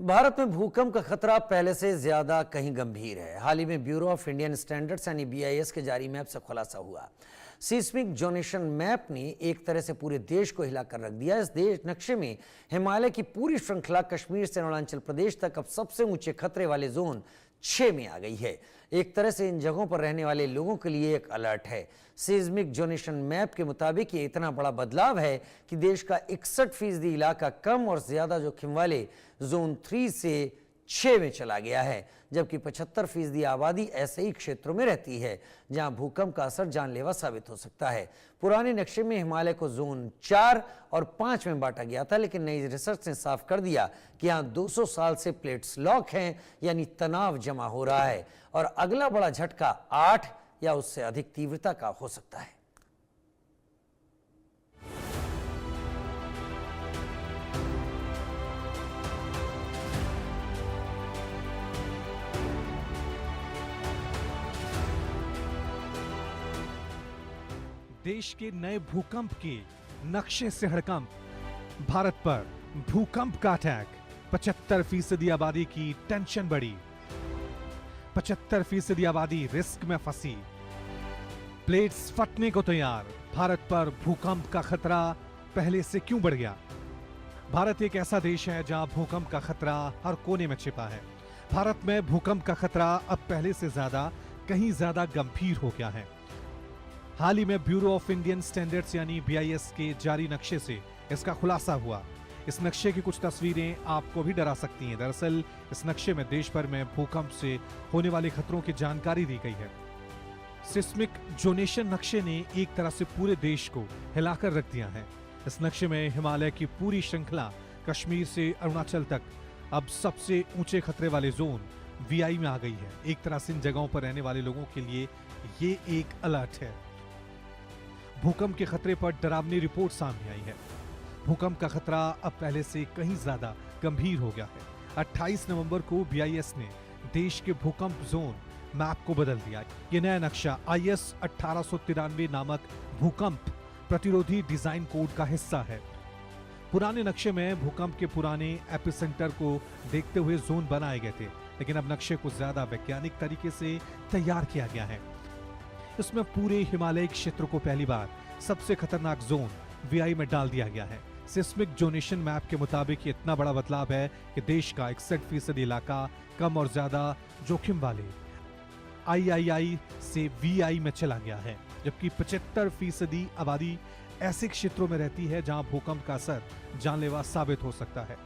भारत में भूकंप का खतरा पहले से ज्यादा कहीं गंभीर है। हाल ही में ब्यूरो ऑफ इंडियन स्टैंडर्ड्स यानी बीआईएस के जारी मैप से खुलासा हुआ। सीस्मिक जोनेशन मैप ने एक तरह से पूरे देश को हिलाकर रख दिया। इस देश नक्शे में हिमालय की पूरी श्रृंखला कश्मीर से अरुणाचल प्रदेश तक अब सबसे ऊंचे खतरे वाले जोन 6 में आ गई है। एक तरह से इन जगहों पर रहने वाले लोगों के लिए एक अलर्ट है। सीस्मिक जोनेशन मैप के मुताबिक ये इतना बड़ा बदलाव है कि देश का 61% इलाका कम और ज्यादा जोखिम वाले जोन 3 से 6 में चला गया है, जबकि 75% आबादी ऐसे ही क्षेत्रों में रहती है जहां भूकंप का असर जानलेवा साबित हो सकता है। पुराने नक्शे में हिमालय को जोन 4 और 5 में बांटा गया था, लेकिन नई रिसर्च ने साफ कर दिया कि यहां 200 साल से प्लेट्स लॉक हैं, यानी तनाव जमा हो रहा है और अगला बड़ा झटका 8 या उससे अधिक तीव्रता का हो सकता है। देश के नए भूकंप के नक्शे से हड़कंप। भारत पर भूकंप का अटैक। 75% आबादी की टेंशन बढ़ी। 75% आबादी रिस्क में फंसी। प्लेट्स फटने को तैयार। भारत पर भूकंप का खतरा पहले से क्यों बढ़ गया? भारत एक ऐसा देश है जहां भूकंप का खतरा हर कोने में छिपा है। भारत में भूकंप का खतरा अब पहले से कहीं ज्यादा गंभीर हो गया है। हाल ही में ब्यूरो ऑफ इंडियन स्टैंडर्ड्स यानी बीआईएस के जारी नक्शे से इसका खुलासा हुआ। इस नक्शे की कुछ तस्वीरें आपको भी डरा सकती हैं। दरअसल इस नक्शे में देश भर में भूकंप से होने वाले खतरों की जानकारी दी गई है। सिस्मिक जोनेशन नक्शे ने एक तरह से पूरे देश को हिलाकर रख दिया है। इस नक्शे में हिमालय की पूरी श्रृंखला कश्मीर से अरुणाचल तक अब सबसे ऊंचे खतरे वाले जोन वीआई में आ गई है। एक तरह से इन जगहों पर रहने वाले लोगों के लिए ये एक अलर्ट है। भूकंप के खतरे पर डरावनी रिपोर्ट सामने आई है। भूकंप का खतरा अब पहले से कहीं ज्यादा गंभीर हो गया है। 28 नवंबर को बीआईएस ने देश के भूकंप जोन मैप को बदल दिया। यह नया नक्शा IS 1893 नामक भूकंप प्रतिरोधी डिजाइन कोड का हिस्सा है। पुराने नक्शे में भूकंप के पुराने एपिसेंटर को देखते हुए जोन बनाए गए थे, लेकिन अब नक्शे को ज्यादा वैज्ञानिक तरीके से तैयार किया गया है। इसमें पूरे हिमालयी क्षेत्र को पहली बार सबसे खतरनाक जोन वीआई में डाल दिया गया है। सिस्मिक जोनेशन मैप के मुताबिक ये इतना बड़ा बदलाव है कि देश का 61% इलाका कम और ज्यादा जोखिम वाले III से VI में चला गया है, जबकि 75% आबादी ऐसे क्षेत्रों में रहती है जहां भूकंप का असर जानलेवा साबित हो सकता है।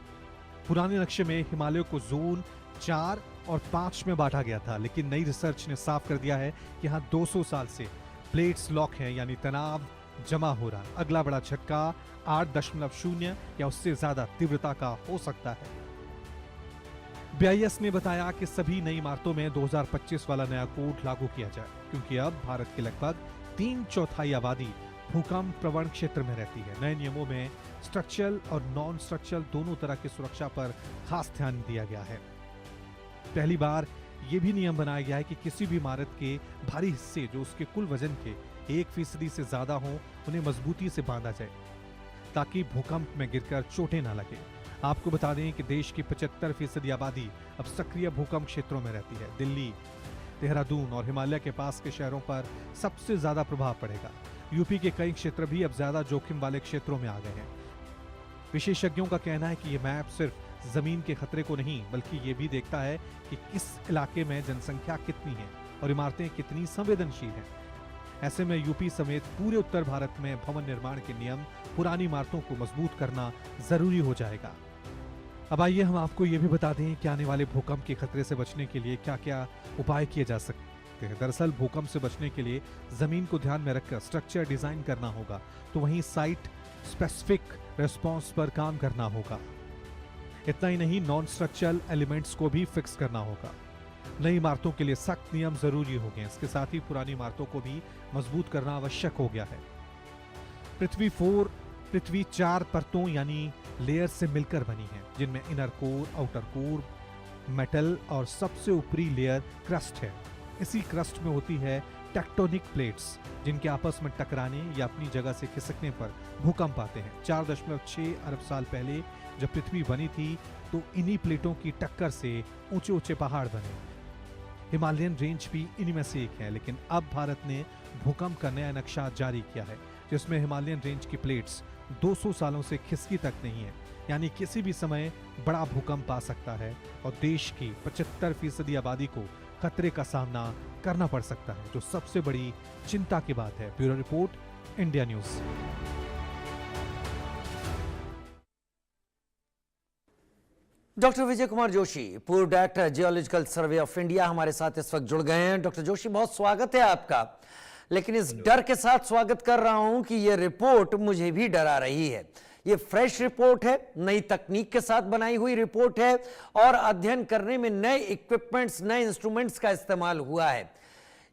पुराने नक्शे में हिमालय को जोन 4 और 5 में बांटा गया था, लेकिन नई रिसर्च ने साफ कर दिया है कि यहाँ 200 साल से प्लेट्स लॉक हैं, यानी तनाव जमा हो रहा है। अगला बड़ा झटका 8.0 या उससे ज्यादा तीव्रता का हो सकता है। बीआईएस ने बताया कि सभी नई इमारतों में 2025 वाला नया कोड लागू किया जाए, क्योंकि अब भारत की लगभग 3/4 आबादी भूकंप प्रवण क्षेत्र में रहती है। नए नियमों में स्ट्रक्चरल और नॉन स्ट्रक्चरल दोनों तरह की सुरक्षा पर खास ध्यान दिया गया है। पहली बार यह भी नियम बनाया गया है कि किसी भी इमारत के भारी हिस्से जो उसके कुल वजन के 1% से ज्यादा हो, उन्हें मजबूती से बांधा जाए ताकि भूकंप में गिरकर चोटें ना लगे। आपको बता दें कि देश की 75% आबादी अब सक्रिय भूकंप क्षेत्रों में रहती है। दिल्ली, देहरादून और हिमालय के पास के शहरों पर सबसे ज्यादा प्रभाव पड़ेगा। यूपी के कई क्षेत्र भी अब ज्यादा जोखिम वाले क्षेत्रों में आ गए हैं। विशेषज्ञों का कहना है कि यह मैप सिर्फ जमीन के खतरे को नहीं, बल्कि ये भी देखता है कि किस इलाके में जनसंख्या कितनी है और इमारतें कितनी संवेदनशील हैं। ऐसे में यूपी समेत पूरे उत्तर भारत में भवन निर्माण के नियम पुरानी इमारतों को मजबूत करना जरूरी हो जाएगा। अब आइए हम आपको ये भी बता दें कि आने वाले भूकंप के खतरे से बचने के लिए क्या क्या उपाय किए जा सकते हैं। दरअसल भूकंप से बचने के लिए जमीन को ध्यान में रखकर स्ट्रक्चर डिजाइन करना होगा, तो वहीं साइट स्पेसिफिक रिस्पॉन्स पर काम करना होगा। इतना ही नहीं, नॉन स्ट्रक्चरल एलिमेंट्स को भी फिक्स करना होगा। नई इमारतों के लिए सख्त नियम जरूरी हो गए। इसके साथ ही पुरानी इमारतों को भी मजबूत करना आवश्यक हो गया है। पृथ्वी 4 परतों यानी लेयर से मिलकर बनी है, जिनमें inner core, outer core, metal और सबसे ऊपरी लेयर क्रस्ट है। इसी क्रस्ट में होती है टेक्टोनिक प्लेट्स, जिनके आपस में टकराने या अपनी जगह से खिसकने पर भूकंप आते हैं। 4.6 अरब साल पहले जब पृथ्वी बनी थी तो इन्हीं प्लेटों की टक्कर से ऊंचे ऊंचे पहाड़ बने। हिमालयन रेंज भी इन्हीं में से एक है, लेकिन अब भारत ने भूकंप का नया नक्शा जारी किया है, जिसमें हिमालयन रेंज की प्लेट्स 200 सालों से खिसकी तक नहीं है, यानी किसी भी समय बड़ा भूकंप आ सकता है और देश की 75% आबादी को खतरे का सामना करना पड़ सकता है, जो सबसे बड़ी चिंता की बात है। Bureau report, India news. Doctor Vijay Kumar Joshi, पूर्व director geological survey of India, हमारे साथ इस वक्त जुड़ गए हैं। डॉक्टर जोशी, बहुत स्वागत है आपका, लेकिन इस डर के साथ स्वागत कर रहा हूं कि यह रिपोर्ट मुझे भी डरा रही है। ये फ्रेश रिपोर्ट है, नई तकनीक के साथ बनाई हुई रिपोर्ट है और अध्ययन करने में नए इक्विपमेंट्स, नए इंस्ट्रूमेंट्स का इस्तेमाल हुआ है।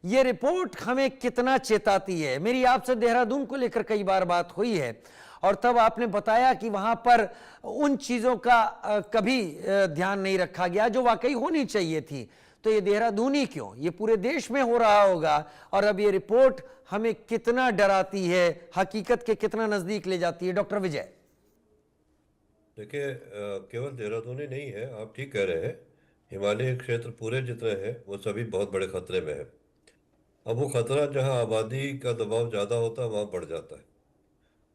ये रिपोर्ट हमें कितना चेताती है? मेरी आपसे देहरादून को लेकर कई बार बात हुई है और तब आपने बताया कि वहां पर उन चीजों का कभी ध्यान नहीं रखा गया जो वाकई होनी चाहिए थी। तो ये देहरादून ही क्यों, ये पूरे देश में हो रहा होगा। और अब ये रिपोर्ट हमें कितना डराती है, हकीकत के कितना नजदीक ले जाती है? डॉक्टर विजय। देखिए, केवल देहरादून ही नहीं है, आप ठीक कह रहे हैं। हिमालय क्षेत्र पूरे जितने हैं वो सभी बहुत बड़े खतरे में है। अब वो खतरा जहाँ आबादी का दबाव ज़्यादा होता है वहाँ बढ़ जाता है।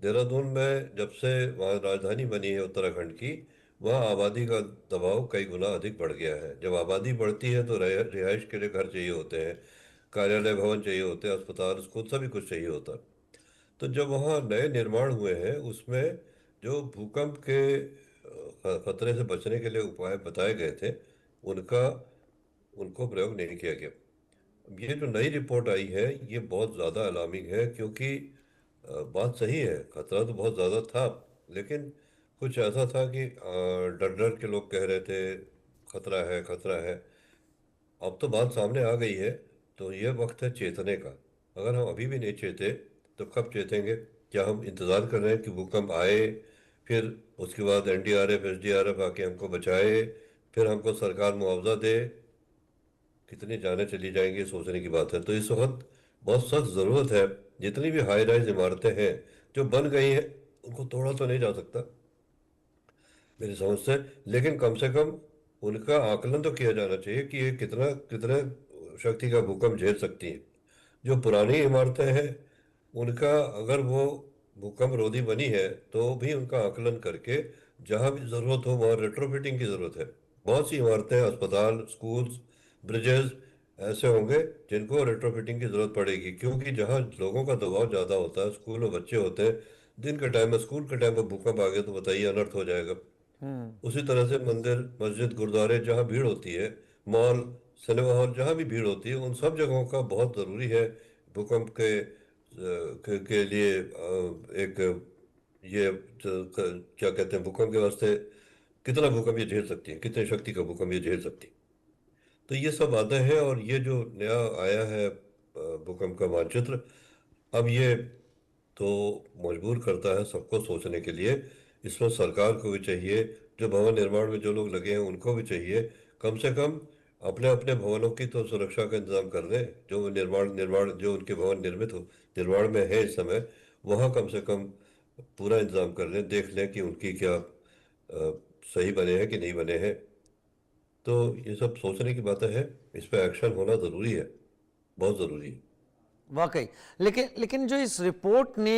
देहरादून में जब से वहाँ राजधानी बनी है उत्तराखंड की, वहाँ आबादी का दबाव कई गुना अधिक बढ़ गया है। जब आबादी बढ़ती है तो रिहाइश के लिए घर चाहिए होते हैं, कार्यालय भवन चाहिए होते हैं, अस्पताल, स्कूल, सभी कुछ चाहिए होता है। तो जब वहाँ नए निर्माण हुए हैं उसमें जो भूकंप के खतरे से बचने के लिए उपाय बताए गए थे उनका उनको प्रयोग नहीं किया गया। ये जो नई रिपोर्ट आई है ये बहुत ज़्यादा अलार्मिंग है, क्योंकि बात सही है, खतरा तो बहुत ज़्यादा था, लेकिन कुछ ऐसा था कि डर डर के लोग कह रहे थे खतरा है, खतरा है। अब तो बात सामने आ गई है, तो ये वक्त है चेतने का। अगर हम अभी भी नहीं चेते तो कब चेतेंगे? क्या हम इंतज़ार कर रहे हैं कि भूकंप आए, फिर उसके बाद एनडीआरएफ एसडीआरएफ आके हमको बचाए, फिर हमको सरकार मुआवजा दे? कितनी जानें चली जाएंगी, सोचने की बात है। तो इस वक्त बहुत सख्त ज़रूरत है, जितनी भी हाई राइज इमारतें हैं जो बन गई हैं उनको तोड़ा तो नहीं जा सकता मेरी समझ से, लेकिन कम से कम उनका आकलन तो किया जाना चाहिए कि ये कितना कितने शक्ति का भूकंप झेल सकती हैं। जो पुरानी इमारतें हैं उनका अगर वो भूकंप रोधी बनी है तो भी उनका आकलन करके जहाँ भी ज़रूरत हो वहाँ रेट्रोफिटिंग की ज़रूरत है। बहुत सी इमारतें, अस्पताल, स्कूल्स, ब्रिजेस ऐसे होंगे जिनको रेट्रोफिटिंग की ज़रूरत पड़ेगी, क्योंकि जहाँ लोगों का दबाव ज़्यादा होता है, स्कूल में बच्चे होते हैं, दिन के टाइम में, स्कूल के टाइम में भूकंप आ गया तो बताइए अनर्थ हो जाएगा। उसी तरह से मंदिर, मस्जिद, गुरुद्वारे जहाँ भीड़ होती है, मॉल, सिनेमा हॉल, जहाँ भी भीड़ होती है, उन सब जगहों का बहुत ज़रूरी है भूकंप के लिए एक ये क्या कहते हैं, भूकंप के वास्ते कितना भूकंप ये झेल सकती है, कितने शक्ति का भूकंप ये झेल सकती है। तो ये सब बातें हैं, और ये जो नया आया है भूकंप का मानचित्र, अब ये तो मजबूर करता है सबको सोचने के लिए। इसमें सरकार को भी चाहिए, जो भवन निर्माण में जो लोग लगे हैं उनको भी चाहिए, कम से कम अपने अपने भवनों की तो सुरक्षा का इंतजाम कर दें। जो निर्माण जो उनके भवन निर्मित हो निर्माण में है इस समय, वहाँ कम से कम पूरा इंतजाम कर लें, देख लें कि उनकी क्या सही बने हैं कि नहीं बने हैं। तो ये सब सोचने की बातें हैं, इस पर एक्शन होना ज़रूरी है, बहुत ज़रूरी है। वाकई, लेकिन लेकिन जो इस रिपोर्ट ने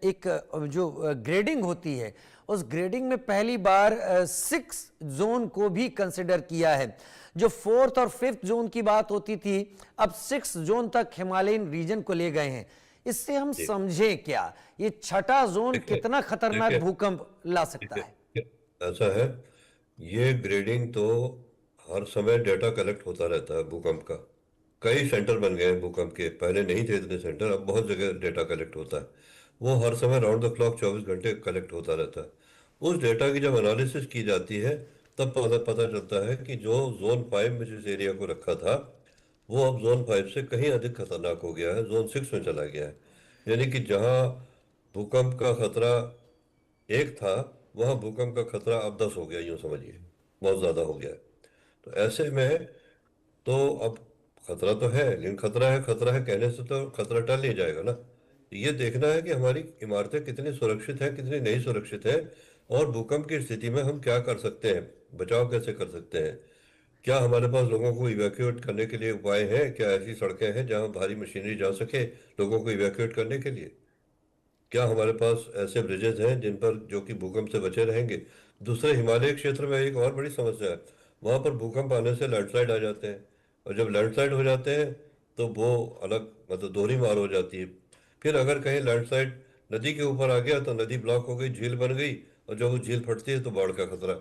एक जो ग्रेडिंग होती है, उस ग्रेडिंग में पहली बार 6 जोन को भी कंसिडर किया है। जो 4th और 5th जोन की बात होती थी, अब 6 जोन तक हिमालयन रीजन को ले गए हैं। इससे हम समझें क्या, ये 6ठा जोन कितना खतरनाक भूकंप ला सकता है? ऐसा है, ये ग्रेडिंग तो हर समय डेटा कलेक्ट होता रहता है भूकंप का। कई सेंटर बन गए हैं भूकंप के, पहले नहीं थे इतने सेंटर, अब बहुत जगह डेटा कलेक्ट होता है। वो हर समय राउंड द क्लॉक 24 घंटे कलेक्ट होता रहता है। उस डेटा की जब एनालिसिस की जाती है तब पता चलता है कि जो जोन 5 में जिस एरिया को रखा था वो अब जोन 5 से कहीं अधिक खतरनाक हो गया है, जोन 6 में चला गया है। यानी कि जहाँ भूकंप का खतरा 1 था, वहाँ भूकंप का खतरा अब 10 हो गया, यूँ समझिए, बहुत ज़्यादा हो गया है। तो ऐसे में तो अब खतरा तो है, लेकिन खतरा है कहने से तो खतरा टल नहीं जाएगा ना। ये देखना है कि हमारी इमारतें कितनी सुरक्षित हैं, कितनी नहीं सुरक्षित है, और भूकंप की स्थिति में हम क्या कर सकते हैं, बचाव कैसे कर सकते हैं। क्या हमारे पास लोगों को इवैक्यूएट करने के लिए उपाय हैं? क्या ऐसी सड़कें हैं जहां भारी मशीनरी जा सके लोगों को इवैक्यूएट करने के लिए? क्या हमारे पास ऐसे ब्रिजेस हैं जिन पर जो कि भूकंप से बचे रहेंगे? दूसरे हिमालय क्षेत्र में एक और बड़ी समस्या है, वहां पर भूकंप आने से लैंडस्लाइड आ जाते हैं, और जब लैंडस्लाइड हो जाते हैं तो वो अलग मतलब दोहरी मार हो जाती है। फिर अगर कहीं लैंडस्लाइड नदी के ऊपर आ गया तो नदी ब्लॉक हो गई, झील बन गई, और जब वो झील फटती है तो बाढ़ का खतरा।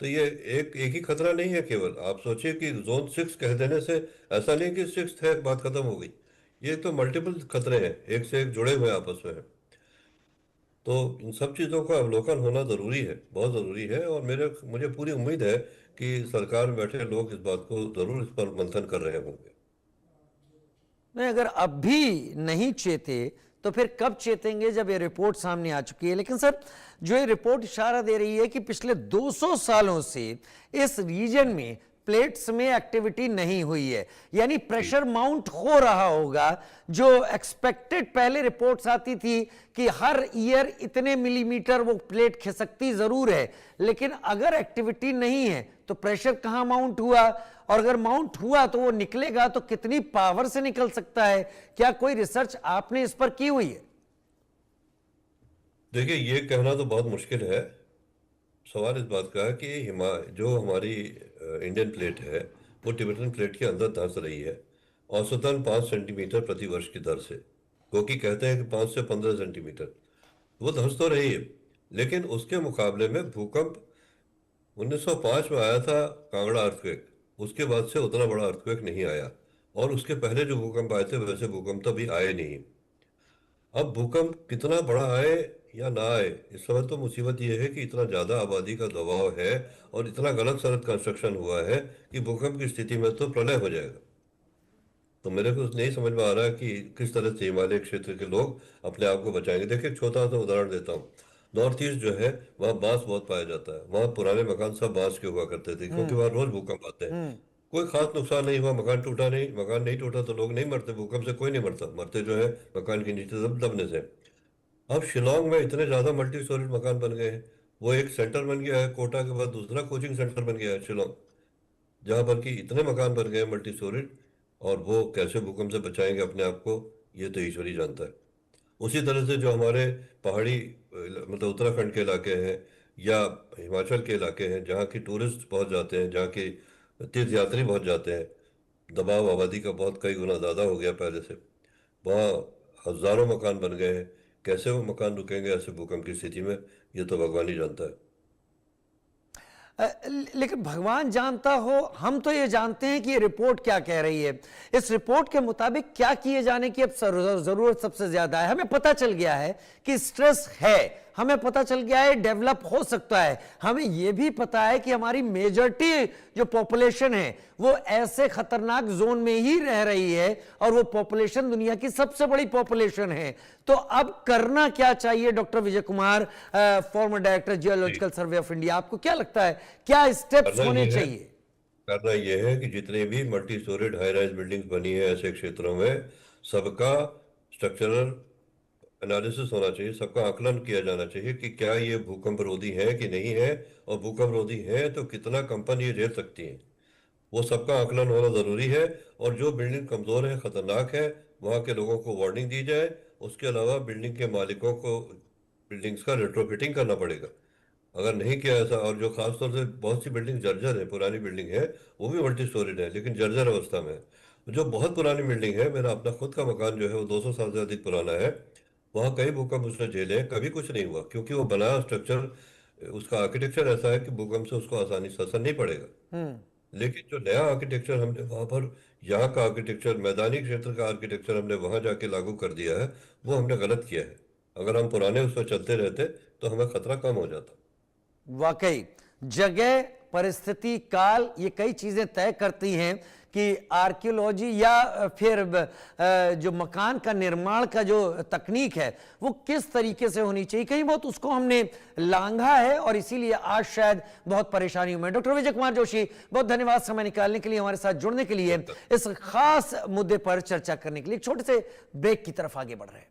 तो ये एक एक ही खतरा नहीं है केवल। आप सोचिए कि जोन 6 कह देने से ऐसा नहीं कि 6 है बात खत्म हो गई। ये तो मल्टीपल खतरे हैं, एक से एक जुड़े हुए आपस में हैं। तो इन सब चीज़ों का अवलोकन होना ज़रूरी है, बहुत ज़रूरी है, और मुझे पूरी उम्मीद है कि सरकार में बैठे लोग इस बात को ज़रूर इस पर मंथन कर रहे होंगे। नहीं, अगर अब भी नहीं चेते तो फिर कब चेतेंगे, जब ये रिपोर्ट सामने आ चुकी है। लेकिन सर, जो ये रिपोर्ट इशारा दे रही है कि पिछले 200 सालों से इस रीजन में प्लेट्स में एक्टिविटी नहीं हुई है, यानी प्रेशर माउंट हो रहा होगा। जो एक्सपेक्टेड पहले रिपोर्ट्स आती थी कि हर ईयर इतने मिलीमीटर वो प्लेट खिसकती जरूर है, लेकिन अगर एक्टिविटी नहीं है तो प्रेशर कहां माउंट हुआ, और अगर माउंट हुआ तो वो निकलेगा तो कितनी पावर से निकल सकता है। क्या कोई रिसर्च आपने इस पर की हुई है? देखिए, ये कहना तो बहुत मुश्किल है। सवाल इस बात का है कि जो हमारी इंडियन प्लेट है वो तिब्बतन प्लेट के अंदर धंस रही है, औसतन 5 सेंटीमीटर प्रति वर्ष की दर से, क्योंकि कहते हैं कि 5 से 15 सेंटीमीटर वो धंस तो रही है। लेकिन उसके मुकाबले में भूकंप 1905 में आया था, कांगड़ा अर्थक्वेक। उसके बाद से उतना बड़ा अर्थक्वेक नहीं आया, और उसके पहले जो भूकंप आए थे वैसे भूकंप तो अभी आए नहीं। अब भूकंप कितना बड़ा आए या ना आए, इस समय तो मुसीबत यह है कि इतना ज़्यादा आबादी का दबाव है और इतना गलत सड़क कंस्ट्रक्शन हुआ है कि भूकंप की स्थिति में तो प्रलय हो जाएगा। तो मेरे को नहीं समझ में आ रहा है कि किस तरह से हिमालय क्षेत्र के लोग अपने आप को बचाएंगे। देखिए, एक छोटा सा उदाहरण देता हूँ। नॉर्थ ईस्ट जो है वहाँ बांस बहुत पाया जाता है, वहाँ पुराने मकान सब बांस के हुआ करते थे, क्योंकि वहाँ रोज भूकंप आते हैं। कोई खास नुकसान नहीं हुआ, मकान टूटा नहीं, मकान नहीं टूटा तो लोग नहीं मरते, भूकंप से कोई नहीं मरता, मरते जो है मकान के नीचे दबने से। अब शिलोंग में इतने ज्यादा मल्टी स्टोरेज मकान बन गए हैं, वो एक सेंटर बन गया है, कोटा के बाद दूसरा कोचिंग सेंटर बन गया है शिलोंग, जहां पर कि इतने मकान बन गए मल्टी स्टोरेज। और वो कैसे भूकंप से बचाएंगे अपने आप को, ये तो ईश्वर ही जानता है। उसी तरह से जो हमारे पहाड़ी मतलब उत्तराखंड के इलाके हैं या हिमाचल के इलाके हैं, जहाँ की टूरिस्ट बहुत जाते हैं, जहाँ के तीर्थ यात्री बहुत जाते हैं, दबाव आबादी का बहुत कई गुना ज़्यादा हो गया पहले से। वहाँ हजारों मकान बन गए हैं, कैसे वो मकान रुकेंगे ऐसे भूकंप की स्थिति में, ये तो भगवान ही जानता है। लेकिन भगवान जानता हो, हम तो ये जानते हैं कि ये रिपोर्ट क्या कह रही है। इस रिपोर्ट के मुताबिक क्या किए जाने की अब जरूरत सबसे ज्यादा है। हमें पता चल गया है कि स्ट्रेस है, हमें पता चल गया है डेवलप हो सकता है, हमें यह भी पता है कि हमारी मेजॉरिटी जो पॉपुलेशन है वो ऐसे खतरनाक जोन में ही रह रही है, और वो पॉपुलेशन दुनिया की सबसे बड़ी पॉपुलेशन है। तो अब करना क्या चाहिए doctor Vijay Kumar, farmer director geological survey of India, आपको क्या लगता है क्या स्टेप्स होने चाहिए? करना यह है कि जितने भी multi storeyed high rise buildings बनी है ऐसे क्षेत्रों में, सबका स्ट्रक्चरल एनालिसिस होना चाहिए, सबका आकलन किया जाना चाहिए कि क्या ये भूकंप रोधी है कि नहीं है, और भूकंप रोधी है तो कितना कंपन ये झेल सकती है, वो सबका आकलन होना ज़रूरी है। और जो बिल्डिंग कमज़ोर है, ख़तरनाक है, वहाँ के लोगों को वार्निंग दी जाए। उसके अलावा बिल्डिंग के मालिकों को बिल्डिंग्स का रेट्रोफिटिंग करना पड़ेगा। अगर नहीं किया ऐसा, और जो खासतौर से बहुत सी बिल्डिंग जर्जर है, पुरानी बिल्डिंग है, वो भी मल्टी स्टोरेड है लेकिन जर्जर अवस्था में है। जो बहुत पुरानी बिल्डिंग है, मेरा अपना खुद का मकान जो है वो 200 साल से अधिक पुराना है, वहाँ कई भूकंप उसने झेले हैं, कभी कुछ नहीं हुआ, क्योंकि वो बनाया स्ट्रक्चर, उसका आर्किटेक्चर ऐसा है कि भूकंप से उसको आसानी से असर नहीं पड़ेगा। लेकिन जो नया आर्किटेक्चर हमने वहाँ पर, यहाँ का आर्किटेक्चर, मैदानी क्षेत्र का आर्किटेक्चर हमने वहाँ जाके लागू कर दिया है, वो हमने गलत किया है। अगर हम पुराने उस पर चलते रहते तो हमें खतरा कम हो जाता। वाकई जगह, परिस्थिति, काल, ये कई चीजें तय करती हैं कि आर्कियोलॉजी या फिर जो मकान का निर्माण का जो तकनीक है वो किस तरीके से होनी चाहिए, कहीं बहुत उसको हमने लांघा है और इसीलिए आज शायद बहुत परेशानियों में। डॉक्टर विजय कुमार जोशी, बहुत धन्यवाद समय निकालने के लिए, हमारे साथ जुड़ने के लिए, इस खास मुद्दे पर चर्चा करने के लिए। एक छोटे से ब्रेक की तरफ आगे बढ़ रहे हैं।